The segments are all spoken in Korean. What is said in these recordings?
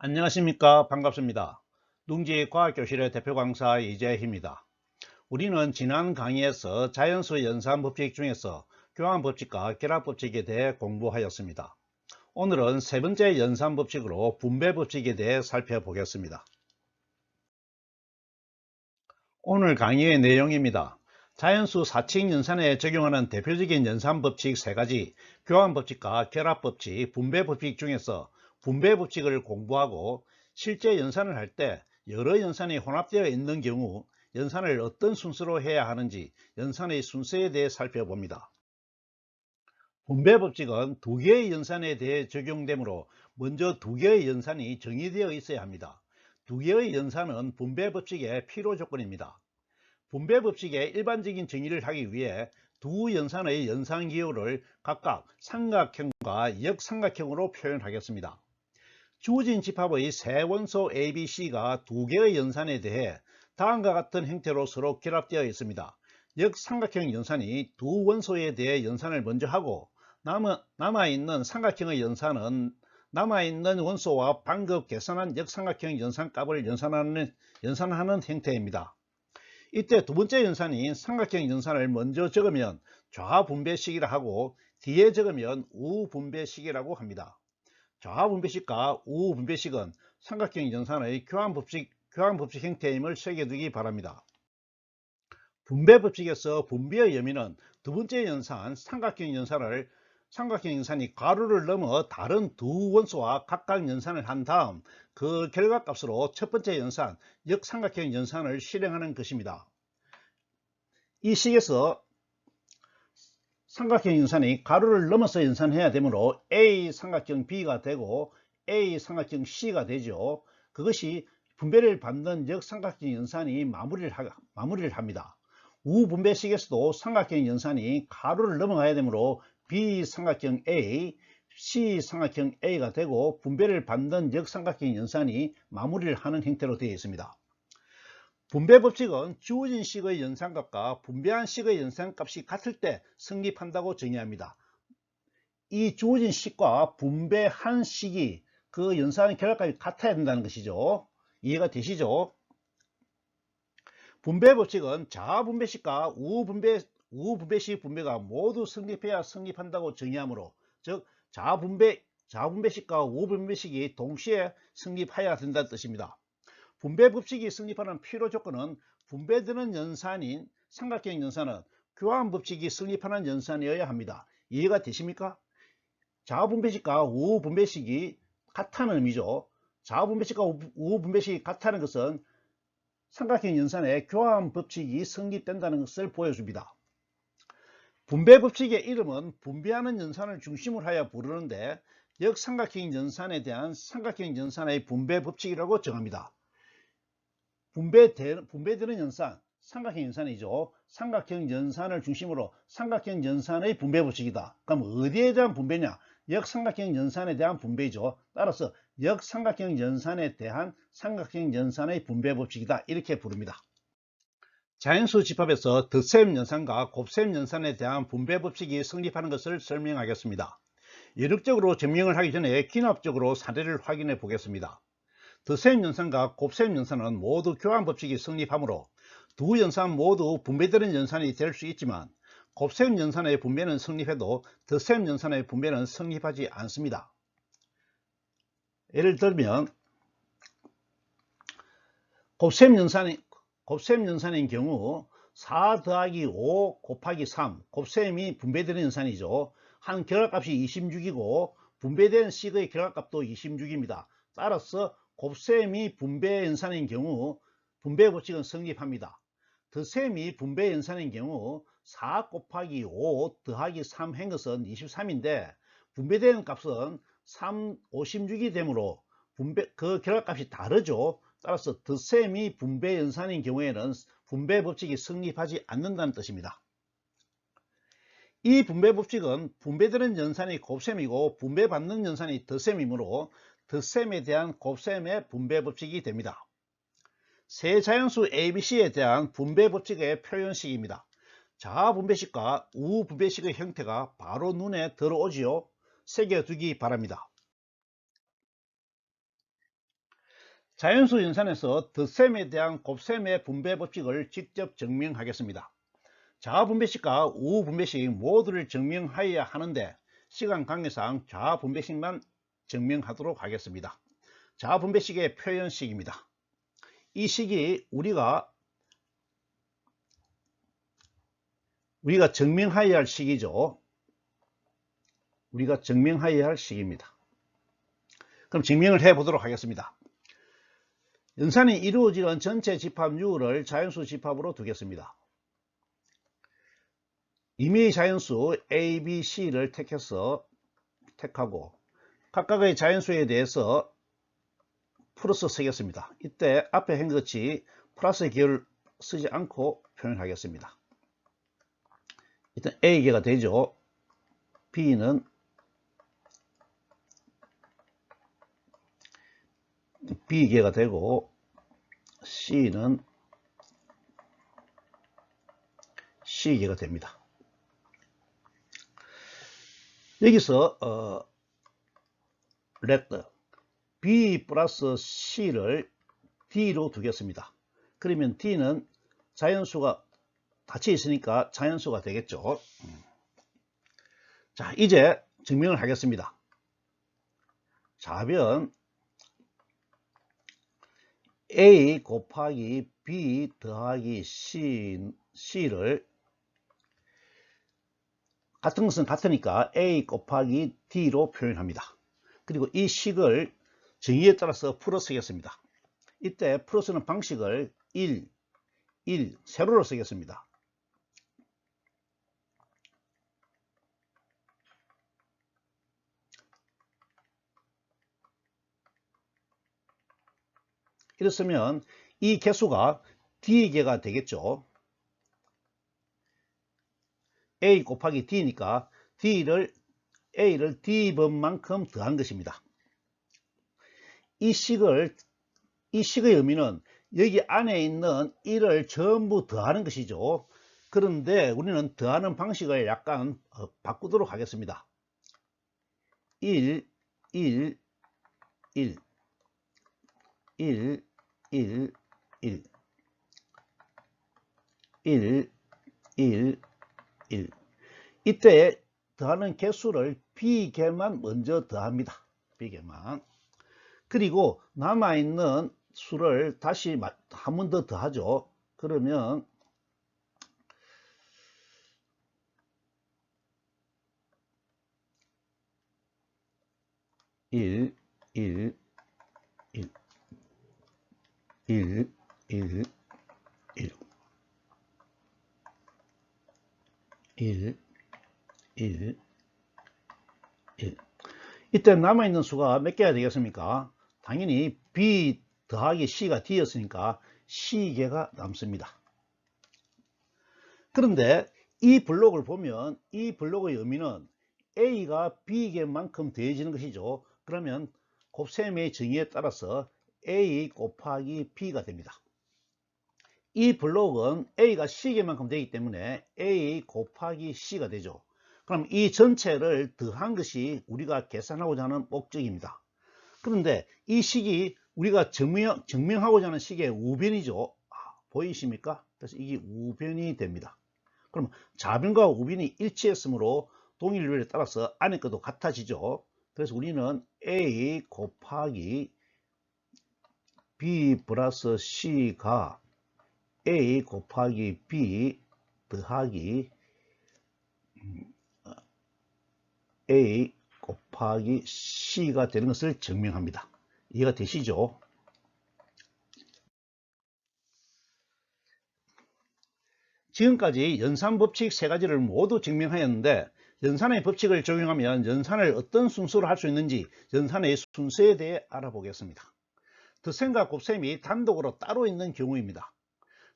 안녕하십니까, 반갑습니다. 둥지 과학교실의 대표 강사 이재희입니다. 우리는 지난 강의에서 자연수 연산법칙 중에서 교환법칙과 결합법칙에 대해 공부하였습니다. 오늘은 세 번째 연산법칙으로 분배법칙에 대해 살펴보겠습니다. 오늘 강의의 내용입니다. 자연수 사칙 연산에 적용하는 대표적인 연산법칙 세 가지, 교환법칙과 결합법칙, 분배법칙 중에서 분배법칙을 공부하고 실제 연산을 할 때 여러 연산이 혼합되어 있는 경우 연산을 어떤 순서로 해야 하는지 연산의 순서에 대해 살펴봅니다. 분배법칙은 두 개의 연산에 대해 적용되므로 먼저 두 개의 연산이 정의되어 있어야 합니다. 두 개의 연산은 분배법칙의 필요 조건입니다. 분배법칙의 일반적인 정의를 하기 위해 두 연산의 연산기호를 각각 삼각형과 역삼각형으로 표현하겠습니다. 주어진 집합의 세 원소 ABC가 두 개의 연산에 대해 다음과 같은 형태로 서로 결합되어 있습니다. 역삼각형 연산이 두 원소에 대해 연산을 먼저 하고 남아있는 삼각형의 연산은 남아있는 원소와 방금 계산한 역삼각형 연산값을 연산하는 형태입니다. 이때 두 번째 연산인 삼각형 연산을 먼저 적으면 좌분배식이라 하고 뒤에 적으면 우분배식이라고 합니다. 좌분배식과 우분배식은 삼각형 연산의 교환법칙 형태임을 새겨두기 바랍니다. 분배법칙에서 분배의 의미는 두 번째 연산 삼각형 연산이 가로를 넘어 다른 두 원소와 각각 연산을 한 다음 그 결과값으로 첫 번째 연산 역삼각형 연산을 실행하는 것입니다. 이 식에서 삼각형 연산이 가로를 넘어서 연산해야 되므로 A 삼각형 B가 되고 A 삼각형 C가 되죠. 그것이 분배를 받는 역삼각형 연산이 마무리를 합니다. 우분배식에서도 삼각형 연산이 가로를 넘어가야 되므로 B 삼각형 A, C 삼각형 A가 되고 분배를 받는 역삼각형 연산이 마무리를 하는 형태로 되어 있습니다. 분배법칙은 주어진 식의 연산값과 분배한 식의 연산값이 같을 때 성립한다고 정의합니다. 이 주어진 식과 분배한 식이 그 연산 결과값이 같아야 된다는 것이죠. 이해가 되시죠? 분배법칙은 자분배식과 우분배식 분배가 모두 성립해야 성립한다고 정의하므로, 즉 자분배식과 우분배식이 동시에 성립해야 된다는 뜻입니다. 분배법칙이 성립하는 필요 조건은 분배되는 연산인 삼각형 연산은 교환법칙이 성립하는 연산이어야 합니다. 이해가 되십니까? 좌분배식과 우분배식이 같다는 의미죠. 좌분배식과 우분배식이 같다는 것은 삼각형 연산의 교환법칙이 성립된다는 것을 보여줍니다. 분배법칙의 이름은 분배하는 연산을 중심으로 하여 부르는데 역삼각형 연산에 대한 삼각형 연산의 분배법칙이라고 정합니다. 분배되는 연산, 삼각형 연산이죠. 삼각형 연산을 중심으로 삼각형 연산의 분배법칙이다. 그럼 어디에 대한 분배냐? 역삼각형 연산에 대한 분배이죠. 따라서 역삼각형 연산에 대한 삼각형 연산의 분배법칙이다. 이렇게 부릅니다. 자연수 집합에서 덧셈 연산과 곱셈 연산에 대한 분배법칙이 성립하는 것을 설명하겠습니다. 예력적으로 증명을 하기 전에 기납적으로 사례를 확인해 보겠습니다. 덧셈 연산과 곱셈 연산은 모두 교환법칙이 성립하므로 두 연산 모두 분배되는 연산이 될 수 있지만 곱셈 연산의 분배는 성립해도 덧셈 연산의 분배는 성립하지 않습니다. 예를 들면 곱셈 연산인 경우 4 더하기 5 곱하기 3 곱셈이 분배되는 연산이죠. 한 결합값이 26이고 분배된 식의 결합값도 26입니다. 따라서 곱셈이 분배 연산인 경우 분배법칙은 성립합니다. 덧셈이 분배 연산인 경우 4 곱하기 5 더하기 3 한 것은 23인데 분배되는 값은 56이 되므로 그 결합값이 다르죠. 따라서 덧셈이 분배 연산인 경우에는 분배법칙이 성립하지 않는다는 뜻입니다. 이 분배법칙은 분배되는 연산이 곱셈이고 분배받는 연산이 덧셈이므로 덧셈에 대한 곱셈의 분배법칙이 됩니다. 세 자연수 ABC에 대한 분배법칙의 표현식입니다. 자아분배식과 우분배식의 형태가 바로 눈에 들어오지요. 새겨두기 바랍니다. 자연수 연산에서 덧셈에 대한 곱셈의 분배 법칙을 직접 증명하겠습니다. 자아분배식과 우분배식 모두를 증명하여야 하는데 시간 관계상 자아분배식만 증명하도록 하겠습니다. 자아분배식의 표현식입니다. 이 식이 우리가 증명하여야 할 식이죠. 우리가 증명하여야 할 식입니다. 그럼 증명을 해 보도록 하겠습니다. 연산이 이루어지는 전체 집합률을 자연수 집합으로 두겠습니다. 임의의 자연수 A, B, C를 택하고 각각의 자연수에 대해서 플러스 쓰겠습니다. 이때 앞에 한 것이 플러스의 기호를 쓰지 않고 표현하겠습니다. 일단 A개가 되죠. B는 B개가 되고 C는 C개가 됩니다. 여기서 let B 플러스 C를 D로 두겠습니다. 그러면 D는 자연수가 같이 있으니까 자연수가 되겠죠. 자, 이제 증명을 하겠습니다. 좌변 A 곱하기 B 더하기 C를 같은 것은 같으니까 A 곱하기 D로 표현합니다. 그리고 이 식을 정의에 따라서 풀어 쓰겠습니다. 이때 풀어 쓰는 방식을 1, 세로로 쓰겠습니다. 이렇으면 이 개수가 D개가 되겠죠. A 곱하기 D니까 A를 D번만큼 더한 것입니다. 이 식의 의미는 여기 안에 있는 1을 전부 더하는 것이죠. 그런데 우리는 더하는 방식을 약간 바꾸도록 하겠습니다. 1, 1, 1, 1, 1, 1, 1, 1, 1. 이때 더하는 개수를 B개만 먼저 더합니다. B개만. 그리고 남아있는 수를 다시 한 번 더 더하죠. 그러면 1, 1, 1, 1, 1, 1, 1, 1, 1. 이때 남아있는 수가 몇 개가 되겠습니까? 당연히 B 더하기 C가 D였으니까 C개가 남습니다. 그런데 이 블록을 보면 이 블록의 의미는 A가 B개만큼 더해지는 것이죠. 그러면 곱셈의 정의에 따라서 A 곱하기 B가 됩니다. 이 블록은 A가 C개만큼 되기 때문에 A 곱하기 C가 되죠. 그럼 이 전체를 더한 것이 우리가 계산하고자 하는 목적입니다. 그런데 이 식이 우리가 증명하고자 하는 식의 우변이죠. 보이십니까? 그래서 이게 우변이 됩니다. 그럼 좌변과 우변이 일치했으므로 동일률에 따라서 안에 것도 같아지죠. 그래서 우리는 A 곱하기 B 플러스 C가 A 곱하기 B 더하기 A 곱하기 C가 되는 것을 증명합니다. 이해가 되시죠? 지금까지 연산법칙 세 가지를 모두 증명하였는데 연산의 법칙을 적용하면 연산을 어떤 순서로 할 수 있는지 연산의 순서에 대해 알아보겠습니다. 덧셈과 곱셈이 단독으로 따로 있는 경우입니다.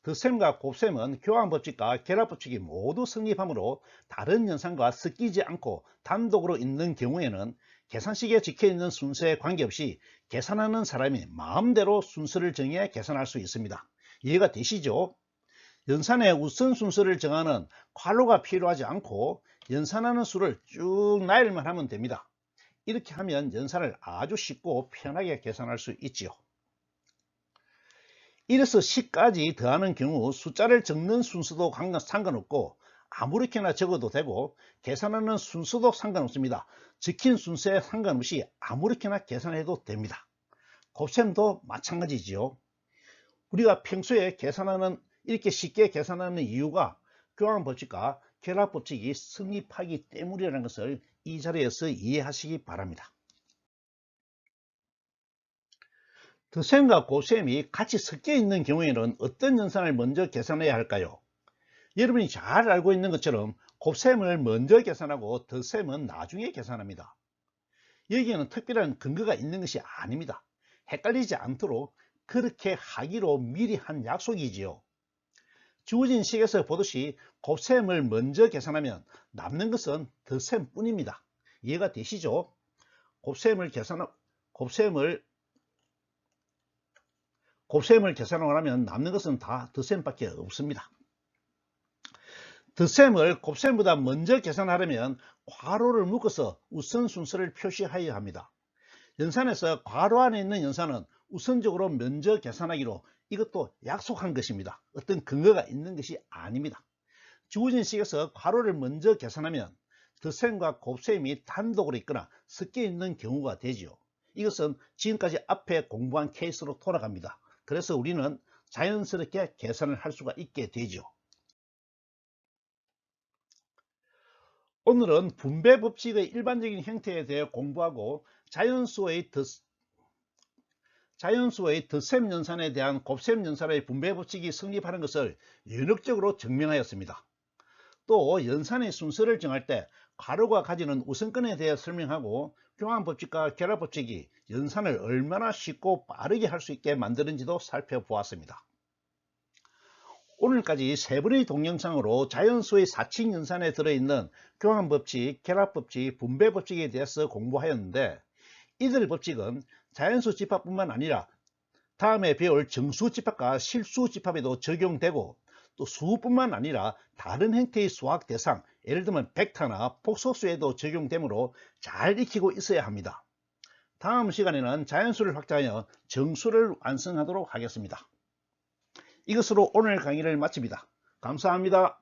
덧셈과 곱셈은 교환법칙과 결합법칙이 모두 성립하므로 다른 연산과 섞이지 않고 단독으로 있는 경우에는 계산식에 적혀있는 순서에 관계없이 계산하는 사람이 마음대로 순서를 정해 계산할 수 있습니다. 이해가 되시죠? 연산의 우선순서를 정하는 괄호가 필요하지 않고 연산하는 수를 쭉 나열만 하면 됩니다. 이렇게 하면 연산을 아주 쉽고 편하게 계산할 수 있지요. 1에서 10까지 더하는 경우 숫자를 적는 순서도 상관없고 아무렇게나 적어도 되고 계산하는 순서도 상관없습니다. 적힌 순서에 상관없이 아무렇게나 계산해도 됩니다. 곱셈도 마찬가지지요. 우리가 평소에 이렇게 쉽게 계산하는 이유가 교환법칙과 결합법칙이 성립하기 때문이라는 것을 이 자리에서 이해하시기 바랍니다. 덧셈과 곱셈이 같이 섞여 있는 경우에는 어떤 연산을 먼저 계산해야 할까요? 여러분이 잘 알고 있는 것처럼 곱셈을 먼저 계산하고 덧셈은 나중에 계산합니다. 여기에는 특별한 근거가 있는 것이 아닙니다. 헷갈리지 않도록 그렇게 하기로 미리 한 약속이지요. 주어진 식에서 보듯이 곱셈을 먼저 계산하면 남는 것은 덧셈 뿐입니다. 이해가 되시죠? 곱셈을 계산하고 나면 남는 것은 다 덧셈밖에 없습니다. 덧셈을 곱셈보다 먼저 계산하려면 괄호를 묶어서 우선순서를 표시하여야 합니다. 연산에서 괄호 안에 있는 연산은 우선적으로 먼저 계산하기로 이것도 약속한 것입니다. 어떤 근거가 있는 것이 아닙니다. 주어진 식에서 괄호를 먼저 계산하면 덧셈과 곱셈이 단독으로 있거나 섞여 있는 경우가 되지요. 이것은 지금까지 앞에 공부한 케이스로 돌아갑니다. 그래서 우리는 자연스럽게 계산을 할 수가 있게 되죠. 오늘은 분배 법칙의 일반적인 형태에 대해 공부하고 자연수의 덧셈 연산에 대한 곱셈 연산의 분배 법칙이 성립하는 것을 연역적으로 증명하였습니다. 또 연산의 순서를 정할 때 괄호가 가지는 우선권에 대해 설명하고 교환법칙과 결합법칙이 연산을 얼마나 쉽고 빠르게 할 수 있게 만드는지도 살펴보았습니다. 오늘까지 세 번의 동영상으로 자연수의 사칙 연산에 들어있는 교환법칙, 결합법칙, 분배법칙에 대해서 공부하였는데 이들 법칙은 자연수 집합뿐만 아니라 다음에 배울 정수 집합과 실수 집합에도 적용되고 또 수뿐만 아니라 다른 형태의 수학 대상, 예를 들면 벡터나 폭소수에도 적용되므로 잘 익히고 있어야 합니다. 다음 시간에는 자연수를 확장하여 정수를 완성하도록 하겠습니다. 이것으로 오늘 강의를 마칩니다. 감사합니다.